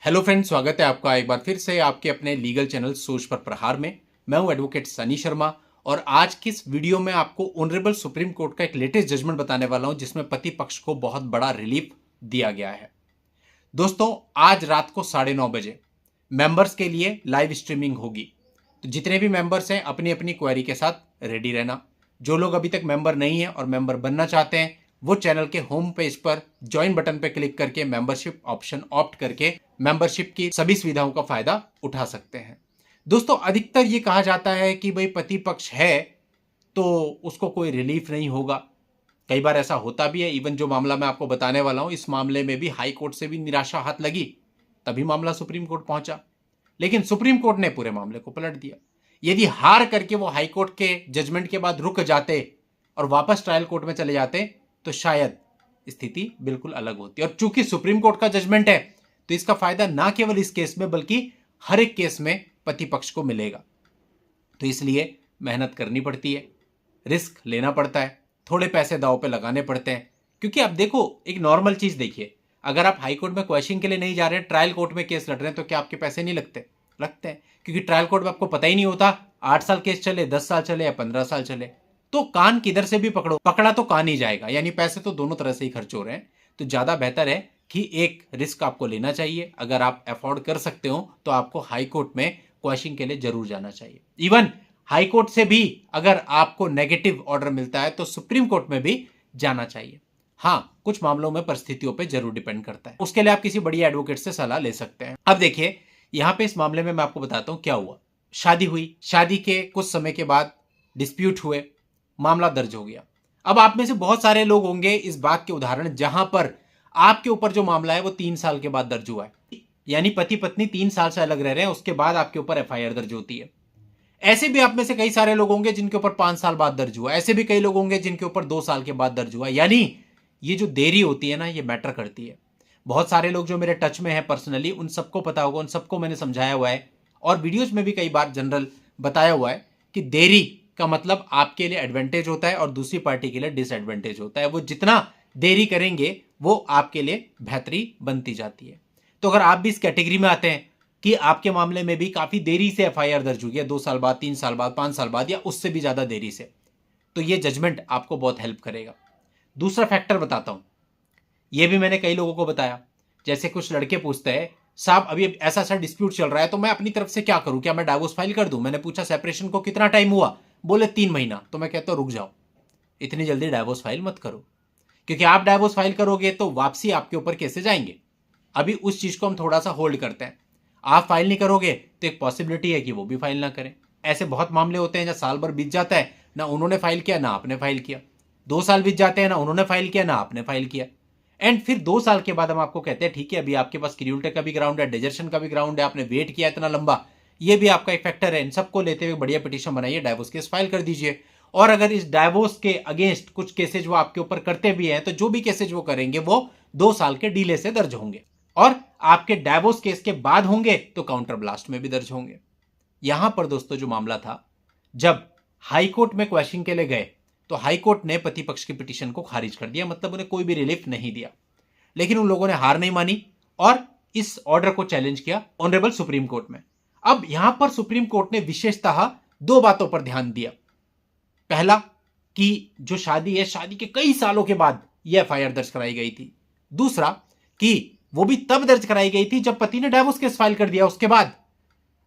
Hello friends, स्वागत है आपका एक बार फिर से आपके अपने लीगल चैनल सोच पर प्रहार में। मैं हूं एडवोकेट सनी शर्मा और आज की इस वीडियो में आपको ऑनरेबल सुप्रीम कोर्ट का एक लेटेस्ट जजमेंट बताने वाला हूं जिसमें पति पक्ष को बहुत बड़ा रिलीफ दिया गया है। दोस्तों, आज रात को 9:30 बजे मेंबर्स के लिए लाइव स्ट्रीमिंग होगी, तो जितने भी मेंबर्स हैं अपनी अपनी क्वेरी के साथ रेडी रहना। जो लोग अभी तक मेंबर नहीं हैं और मेंबर बनना चाहते हैं वो चैनल के होम पेज पर ज्वाइन बटन पर क्लिक करके मेंबरशिप ऑप्शन ऑप्ट करके मेंबरशिप की सभी सुविधाओं का फायदा उठा सकते हैं। दोस्तों, अधिकतर ये कहा जाता है कि भाई पति पक्ष है तो उसको कोई रिलीफ नहीं होगा। कई बार ऐसा होता भी है। इवन जो मामला मैं आपको बताने वाला हूं, इस मामले में भी हाई कोर्ट से भी निराशा हाथ लगी, तभी मामला सुप्रीम कोर्ट पहुंचा। लेकिन सुप्रीम कोर्ट ने पूरे मामले को पलट दिया। यदि हार करके वो हाई कोर्ट के जजमेंट के बाद रुक जाते और वापस ट्रायल कोर्ट में चले जाते तो शायद स्थिति बिल्कुल अलग होती। और चूंकि सुप्रीम कोर्ट का जजमेंट है तो इसका फायदा ना केवल इस केस में बल्कि हर एक केस में पति पक्ष को मिलेगा। तो इसलिए मेहनत करनी पड़ती है, रिस्क लेना पड़ता है, थोड़े पैसे दांव पे लगाने पड़ते हैं। क्योंकि अब देखो, एक नॉर्मल चीज देखिए, अगर आप हाई कोर्ट में क्वेश्चन के लिए नहीं जा रहे हैं, ट्रायल कोर्ट में केस लड़ रहे हैं, तो क्या आपके पैसे नहीं लगते? लगते हैं। क्योंकि ट्रायल कोर्ट में आपको पता ही नहीं होता 8 साल केस चले, 10 साल चले या 15 साल चले, तो कान किधर से भी पकड़ो, पकड़ा तो कान ही जाएगा। यानी पैसे तो दोनों तरह से ही खर्च हो रहे हैं। तो ज्यादा बेहतर है कि एक रिस्क आपको लेना चाहिए। अगर आप अफोर्ड कर सकते हो तो आपको हाई कोर्ट में क्वेश्चन के लिए जरूर जाना चाहिए। इवन हाई कोर्ट से भी अगर आपको नेगेटिव ऑर्डर मिलता है तो सुप्रीम कोर्ट में भी जाना चाहिए। हाँ, कुछ मामलों में परिस्थितियों पे जरूर डिपेंड करता है। उसके लिए आप किसी बढ़िया एडवोकेट से सलाह ले सकते हैं। अब देखिए, यहां पे इस मामले में मैं आपको बताता हूं क्या हुआ। शादी हुई, शादी के कुछ समय के बाद डिस्प्यूट हुए, मामला दर्ज हो गया। अब आप में से बहुत सारे लोग होंगे इस बात के उदाहरण जहां पर आपके ऊपर जो मामला है वो 3 साल के बाद दर्ज हुआ है। यानी पति पत्नी 3 साल से अलग रह रहे हैं, उसके बाद आपके ऊपर एफआईआर दर्ज होती है। ऐसे भी आप में से कई सारे लोग होंगे जिनके ऊपर 5 साल बाद दर्ज हुआ। ऐसे भी कई लोग होंगे जिनके ऊपर 2 साल के बाद दर्ज हुआ। यानी ये जो देरी होती है ना, ये मैटर करती है। बहुत सारे लोग जो मेरे टच में हैं पर्सनली, उन सबको पता होगा, उन सबको मैंने समझाया हुआ है और वीडियोज में भी कई बार जनरल बताया हुआ है कि देरी का मतलब आपके लिए एडवांटेज होता है और दूसरी पार्टी के लिए डिसएडवांटेज होता है। वो जितना देरी करेंगे वो आपके लिए बेहतरी बनती जाती है। तो अगर आप भी इस कैटेगरी में आते हैं कि आपके मामले में भी काफी देरी से एफआईआर दर्ज हुई है, 2 साल बाद, 3 साल बाद, 5 साल बाद या उससे भी ज्यादा देरी से, तो ये जजमेंट आपको बहुत हेल्प करेगा। दूसरा फैक्टर बताता हूं, यह भी मैंने कई लोगों को बताया। जैसे कुछ लड़के पूछते हैं, साहब अभी ऐसा ऐसा डिस्प्यूट चल रहा है तो मैं अपनी तरफ से क्या करूं, क्या मैं डाइवोर्स फाइल कर दूं? मैंने पूछा सेपरेशन को कितना टाइम हुआ? बोले 3 महीना। तो मैं कहता हूं रुक जाओ, इतनी जल्दी डाइवोर्स फाइल मत करो, क्योंकि आप डाइवोर्स फाइल करोगे तो वापसी आपके ऊपर कैसे जाएंगे। अभी उस चीज को हम थोड़ा सा होल्ड करते हैं। आप फाइल नहीं करोगे तो एक पॉसिबिलिटी है कि वो भी फाइल ना करें। ऐसे बहुत मामले होते हैं जहां साल भर बीत जाता है, ना उन्होंने फाइल किया ना आपने फाइल किया। 2 साल बीत जाते हैं, ना उन्होंने फाइल किया ना आपने फाइल किया। एंड फिर 2 साल के बाद हम आपको कहते हैं ठीक है, अभी आपके पास क्रियूल्टे का भी ग्राउंड है, डिजर्शन का भी ग्राउंड है, आपने वेट किया इतना लंबा, ये भी आपका एक फैक्टर है। इन सबको लेते हुए बढ़िया पिटीशन बनाइए, डाइवोर्स केस फाइल कर दीजिए। और अगर इस डाइवोर्स के अगेंस्ट कुछ केसेज वो आपके ऊपर करते भी हैं तो जो भी केसेज वो करेंगे वो 2 साल के डीले से दर्ज होंगे और आपके डाइवोर्स केस के बाद होंगे तो काउंटर ब्लास्ट में भी दर्ज होंगे। यहां पर दोस्तों जो मामला था, जब हाई कोर्ट में क्वेश्चन के लिए गए तो हाई कोर्ट ने पति पक्ष की पिटीशन को खारिज कर दिया, मतलब उन्हें कोई भी रिलीफ नहीं दिया। लेकिन उन लोगों ने हार नहीं मानी और इस ऑर्डर को चैलेंज किया ऑनरेबल सुप्रीम कोर्ट में। अब यहां पर सुप्रीम कोर्ट ने विशेषतः 2 बातों पर ध्यान दिया। पहला कि जो शादी है, शादी के कई सालों के बाद यह एफआईआर दर्ज कराई गई थी। दूसरा कि वो भी तब दर्ज कराई गई थी जब पति ने डाइवोर्स केस फाइल कर दिया उसके बाद।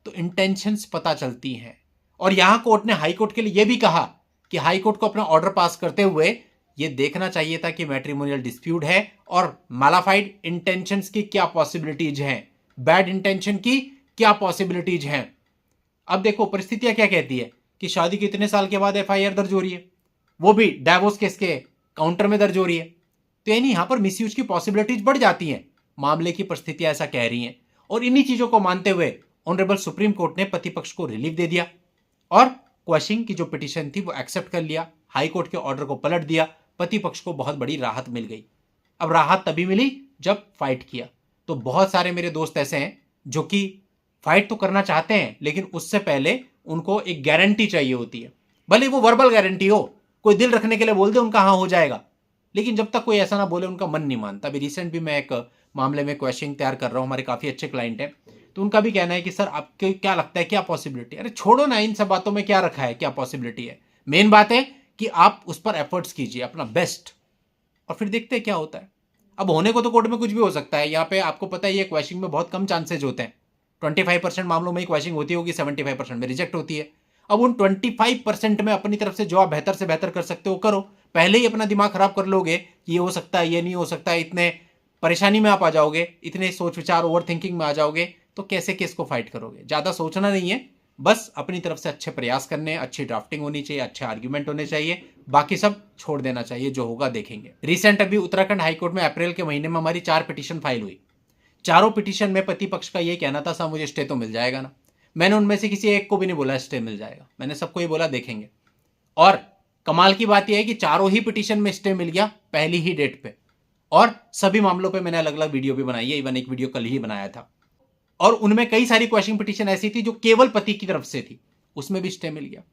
तो इंटेंशंस पता चलती हैं। और यहां कोर्ट ने हाई कोर्ट के लिए यह भी कहा कि हाई कोर्ट को अपना ऑर्डर पास करते हुए यह देखना चाहिए था कि मैट्रिमोनियल डिस्प्यूट है और मैलाफाइड इंटेंशंस की क्या पॉसिबिलिटीज हैं, बैड इंटेंशन की क्या पॉसिबिलिटीज हैं। अब देखो, परिस्थितियां क्या कहती है कि शादी के इतने साल के बाद एफआईआर दर्ज हो रही है, वो भी डाइवोर्स केस के काउंटर में दर्ज हो रही है, तो यानी यहां पर मिसयूज की पॉसिबिलिटीज बढ़ जाती हैं। मामले की परिस्थितियां ऐसा कह रही हैं और इन्हीं चीजों को मानते हुए ऑनरेबल सुप्रीम कोर्ट ने पति पक्ष को रिलीफ दे दिया और क्वेश्चन की जो पिटीशन थी वो एक्सेप्ट कर लिया। हाई कोर्ट के ऑर्डर को पलट दिया। पति पक्ष को बहुत बड़ी राहत मिल गई। अब राहत तभी मिली जब फाइट किया। तो बहुत सारे मेरे दोस्त ऐसे हैं जो कि फाइट तो करना चाहते हैं लेकिन उससे पहले उनको एक गारंटी चाहिए होती है, भले वो वर्बल गारंटी हो, कोई दिल रखने के लिए बोल दे उनका हाँ हो जाएगा, लेकिन जब तक कोई ऐसा ना बोले उनका मन नहीं मानता। अभी रिसेंट भी मैं एक मामले में क्वेश्चन तैयार कर रहा हूँ, हमारे काफ़ी अच्छे क्लाइंट हैं, तो उनका भी कहना है कि सर आपको क्या लगता है क्या पॉसिबिलिटी है। अरे छोड़ो ना, इन सब बातों में क्या रखा है, क्या पॉसिबिलिटी है। मेन बात है कि आप उस पर एफर्ट्स कीजिए अपना बेस्ट, और फिर देखते हैं क्या होता है। अब होने को तो कोर्ट में कुछ भी हो सकता है, यहाँ पे आपको पता है ये क्वेश्चन में बहुत कम चांसेज होते हैं। 25% मामलों में ही क्वेश्चन होती होगी, 75% में रिजेक्ट होती है। अब उन 25% में अपनी तरफ से जो आप बेहतर से बेहतर कर सकते हो करो। पहले ही अपना दिमाग खराब कर लोगे कि ये हो सकता है, ये नहीं हो सकता है, इतने परेशानी में आप आ जाओगे, इतने सोच विचार ओवर थिंकिंग में आ जाओगे, तो कैसे केस को फाइट करोगे। ज़्यादा सोचना नहीं है, बस अपनी तरफ से अच्छे प्रयास करने, अच्छी ड्राफ्टिंग होनी चाहिए, अच्छे आर्ग्यूमेंट होने चाहिए, बाकी सब छोड़ देना चाहिए, जो होगा देखेंगे। रिसेंट अभी उत्तराखंड हाईकोर्ट में अप्रैल के महीने में हमारी 4 पिटीशन फाइल हुई। चारों पिटीशन में पति पक्ष का ये कहना था सर मुझे स्टे तो मिल जाएगा ना। मैंने उनमें से किसी एक को भी नहीं बोला स्टे मिल जाएगा, मैंने सबको ये बोला देखेंगे। और कमाल की बात यह है कि चारों ही पिटीशन में स्टे मिल गया पहली ही डेट पे, और सभी मामलों पे मैंने अलग अलग वीडियो भी बनाई है, इवन एक वीडियो कल ही बनाया था। और उनमें कई सारी क्वेश्चन पिटीशन ऐसी थी जो केवल पति की तरफ से थी, उसमें भी स्टे मिल गया।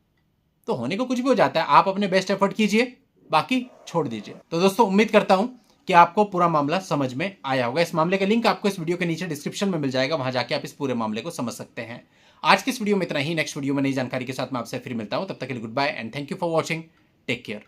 तो होने को कुछ भी हो जाता है, आप अपने बेस्ट एफर्ट कीजिए, बाकी छोड़ दीजिए। तो दोस्तों उम्मीद करता हूं कि आपको पूरा मामला समझ में आया होगा। इस मामले का लिंक आपको इस वीडियो के नीचे डिस्क्रिप्शन में मिल जाएगा, वहां जाके आप इस पूरे मामले को समझ सकते हैं। आज की इस वीडियो में इतना ही, नेक्स्ट वीडियो में नई जानकारी के साथ मैं आपसे फिर मिलता हूं, तब तक के लिए good bye and thank you for watching, take care.